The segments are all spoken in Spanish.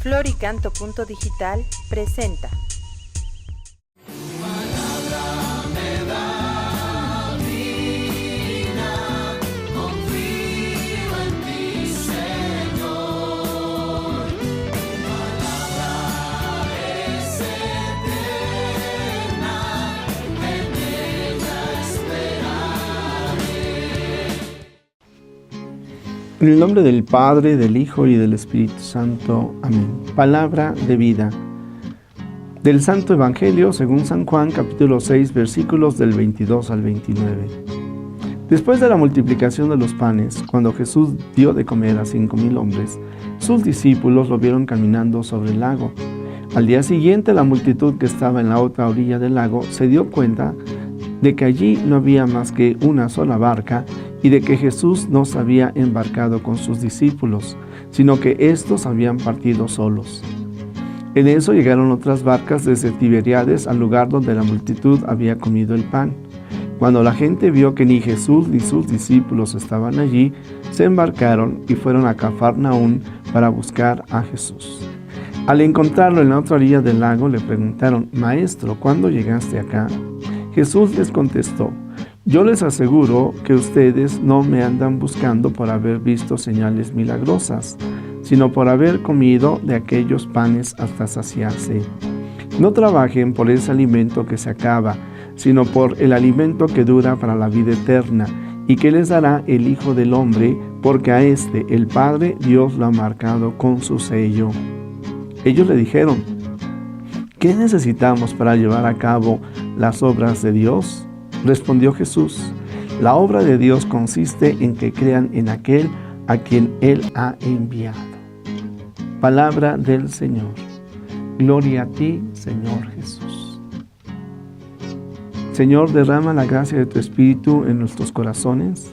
Floricanto.digital presenta. En el nombre del Padre, del Hijo y del Espíritu Santo. Amén. Palabra de vida. Del Santo Evangelio según San Juan, capítulo 6, versículos del 22 al 29. Después de la multiplicación de los panes, cuando Jesús dio de comer a 5,000 hombres, sus discípulos lo vieron caminando sobre el lago. Al día siguiente, la multitud que estaba en la otra orilla del lago se dio cuenta de que allí no había más que una sola barca y de que Jesús no se había embarcado con sus discípulos, sino que éstos habían partido solos. En eso llegaron otras barcas desde Tiberíades al lugar donde la multitud había comido el pan. Cuando la gente vio que ni Jesús ni sus discípulos estaban allí, se embarcaron y fueron a Cafarnaún para buscar a Jesús. Al encontrarlo en la otra orilla del lago, le preguntaron: «Maestro, ¿cuándo llegaste acá?». Jesús les contestó: «Yo les aseguro que ustedes no me andan buscando por haber visto señales milagrosas, sino por haber comido de aquellos panes hasta saciarse. No trabajen por ese alimento que se acaba, sino por el alimento que dura para la vida eterna, y que les dará el Hijo del Hombre, porque a este, el Padre, Dios lo ha marcado con su sello». Ellos le dijeron: «¿Qué necesitamos para llevar a cabo las obras de Dios?». Respondió Jesús: «La obra de Dios consiste en que crean en aquel a quien Él ha enviado». Palabra del Señor. Gloria a ti, Señor Jesús. Señor, derrama la gracia de tu Espíritu en nuestros corazones,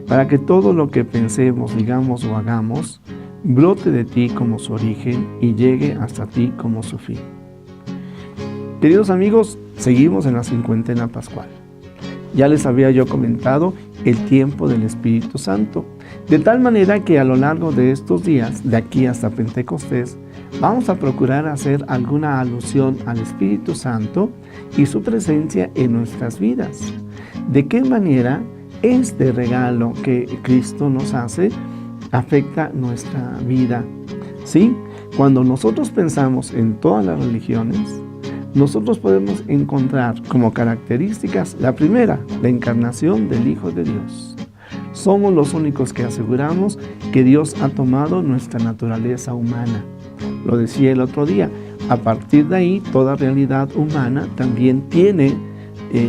para que todo lo que pensemos, digamos o hagamos, brote de ti como su origen y llegue hasta ti como su fin. Queridos amigos, seguimos en la cincuentena pascual. Ya les había yo comentado el tiempo del Espíritu Santo, de tal manera que a lo largo de estos días, de aquí hasta Pentecostés, vamos a procurar hacer alguna alusión al Espíritu Santo y su presencia en nuestras vidas. ¿De qué manera este regalo que Cristo nos hace afecta nuestra vida? Sí, cuando nosotros pensamos en todas las religiones, nosotros podemos encontrar como características la primera, la encarnación del Hijo de Dios. Somos los únicos que aseguramos que Dios ha tomado nuestra naturaleza humana. Lo decía el otro día, a partir de ahí toda realidad humana también tiene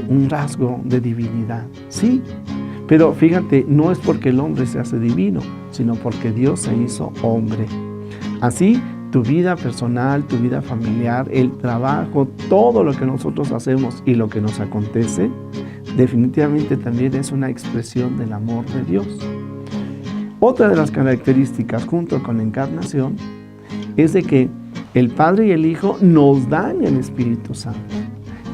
un rasgo de divinidad. Sí, pero fíjate, no es porque el hombre se hace divino, sino porque Dios se hizo hombre. Así, tu vida personal, tu vida familiar, el trabajo, todo lo que nosotros hacemos y lo que nos acontece, definitivamente también es una expresión del amor de Dios. Otra de las características junto con la encarnación es de que el Padre y el Hijo nos dan el Espíritu Santo.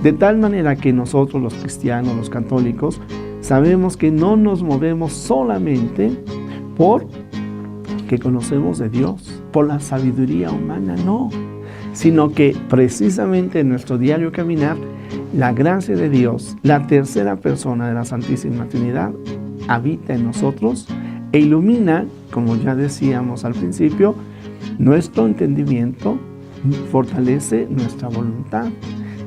De tal manera que nosotros los cristianos, los católicos, sabemos que no nos movemos solamente por que conocemos de Dios, por la sabiduría humana, no, sino que precisamente en nuestro diario caminar, la gracia de Dios, la tercera persona de la Santísima Trinidad, habita en nosotros e ilumina, como ya decíamos al principio, nuestro entendimiento, fortalece nuestra voluntad,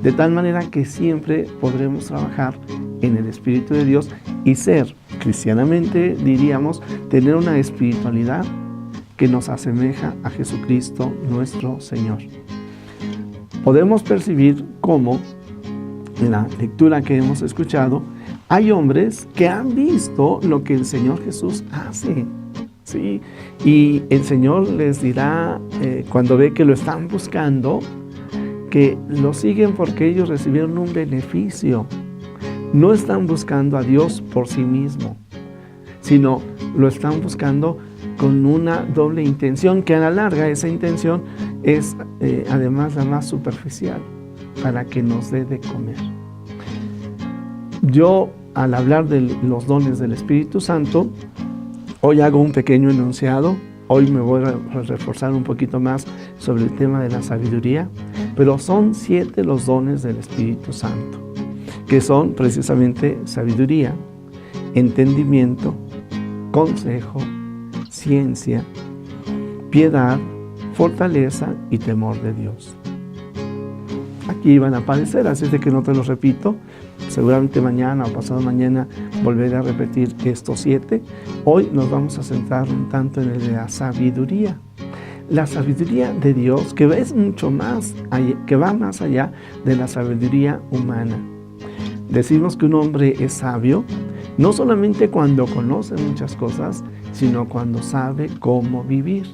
de tal manera que siempre podremos trabajar en el Espíritu de Dios y ser, cristianamente diríamos, tener una espiritualidad que nos asemeja a Jesucristo nuestro Señor. Podemos percibir cómo en la lectura que hemos escuchado hay hombres que han visto lo que el Señor Jesús hace, ¿sí? Y el Señor les dirá cuando ve que lo están buscando, que lo siguen porque ellos recibieron un beneficio. No están buscando a Dios por sí mismo, sino lo están buscando con una doble intención, que a la larga esa intención es además la más superficial, para que nos dé de comer. Yo, al hablar de los dones del Espíritu Santo, hoy hago un pequeño enunciado Hoy me voy a reforzar un poquito más sobre el tema de la sabiduría, pero son 7 los dones del Espíritu Santo, que son precisamente sabiduría, entendimiento, consejo, ciencia, piedad, fortaleza y temor de Dios. Aquí van a aparecer, así de que no te los repito. Seguramente mañana o pasado mañana volveré a repetir estos 7. Hoy nos vamos a centrar un tanto en el de la sabiduría. La sabiduría de Dios, que es mucho más, que va más allá de la sabiduría humana. Decimos que un hombre es sabio, no solamente cuando conoce muchas cosas, sino cuando sabe cómo vivir.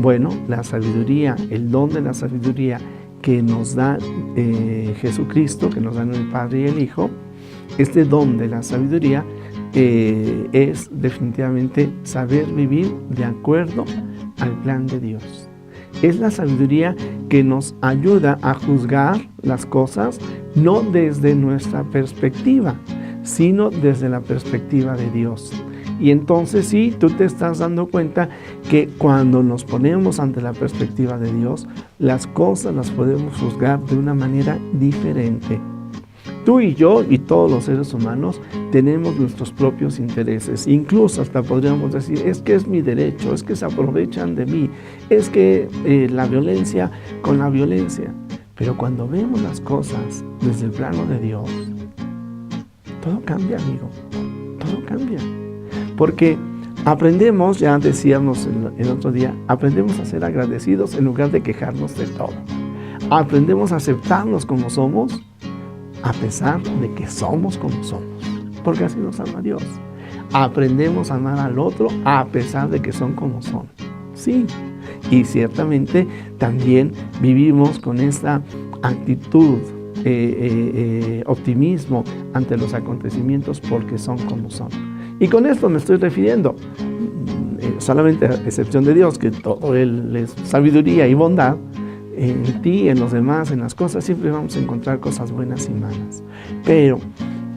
Bueno, la sabiduría, el don de la sabiduría que nos da Jesucristo, que nos dan el Padre y el Hijo, este don de la sabiduría es definitivamente saber vivir de acuerdo al plan de Dios. Es la sabiduría que nos ayuda a juzgar las cosas no desde nuestra perspectiva, sino desde la perspectiva de Dios. Y entonces sí, tú te estás dando cuenta que cuando nos ponemos ante la perspectiva de Dios, las cosas las podemos juzgar de una manera diferente. Tú y yo y todos los seres humanos tenemos nuestros propios intereses. Incluso hasta podríamos decir, es que es mi derecho, es que se aprovechan de mí, es que la violencia con la violencia. Pero cuando vemos las cosas desde el plano de Dios, todo cambia, amigo, todo cambia. Porque aprendemos, ya decíamos el otro día, aprendemos a ser agradecidos en lugar de quejarnos de todo. Aprendemos a aceptarnos como somos, a pesar de que somos como somos, porque así nos ama Dios. Aprendemos a amar al otro a pesar de que son como son. Sí, y ciertamente también vivimos con esta actitud, optimismo ante los acontecimientos porque son como son. Y con esto me estoy refiriendo, solamente a excepción de Dios, que todo Él es sabiduría y bondad. En ti, en los demás, en las cosas, siempre vamos a encontrar cosas buenas y malas. Pero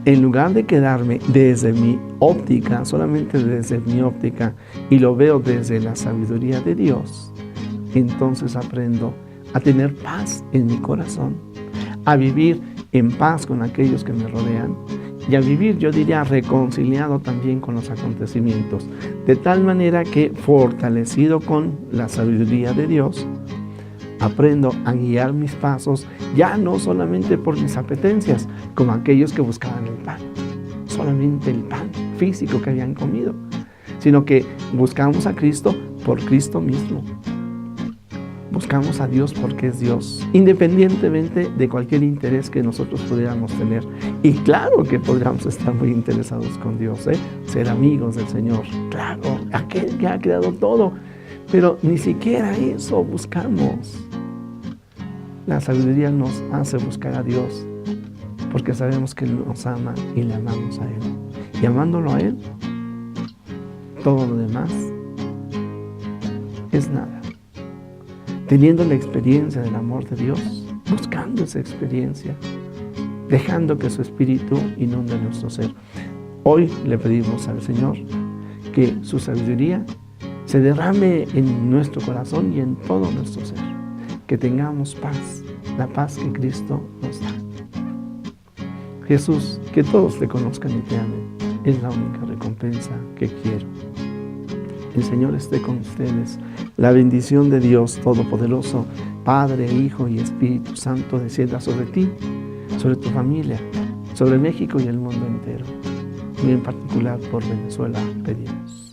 en lugar de quedarme desde mi óptica, solamente desde mi óptica, y lo veo desde la sabiduría de Dios, entonces aprendo a tener paz en mi corazón, a vivir en paz con aquellos que me rodean, y a vivir, yo diría, reconciliado también con los acontecimientos, de tal manera que, fortalecido con la sabiduría de Dios, aprendo a guiar mis pasos, ya no solamente por mis apetencias, como aquellos que buscaban el pan, solamente el pan físico que habían comido, sino que buscamos a Cristo por Cristo mismo. Buscamos a Dios porque es Dios, independientemente de cualquier interés que nosotros pudiéramos tener. Y claro que podríamos estar muy interesados con Dios, ser amigos del Señor. Claro, aquel que ha creado todo. Pero ni siquiera eso buscamos. La sabiduría nos hace buscar a Dios porque sabemos que Él nos ama y le amamos a Él. Y amándolo a Él, todo lo demás es nada. Teniendo la experiencia del amor de Dios, buscando esa experiencia, dejando que su Espíritu inunde nuestro ser. Hoy le pedimos al Señor que su sabiduría se derrame en nuestro corazón y en todo nuestro ser. Que tengamos paz, la paz que Cristo nos da. Jesús, que todos te conozcan y te amen, es la única recompensa que quiero. El Señor esté con ustedes. La bendición de Dios Todopoderoso, Padre, Hijo y Espíritu Santo, descienda sobre ti, sobre tu familia, sobre México y el mundo entero. Y en particular por Venezuela pedimos.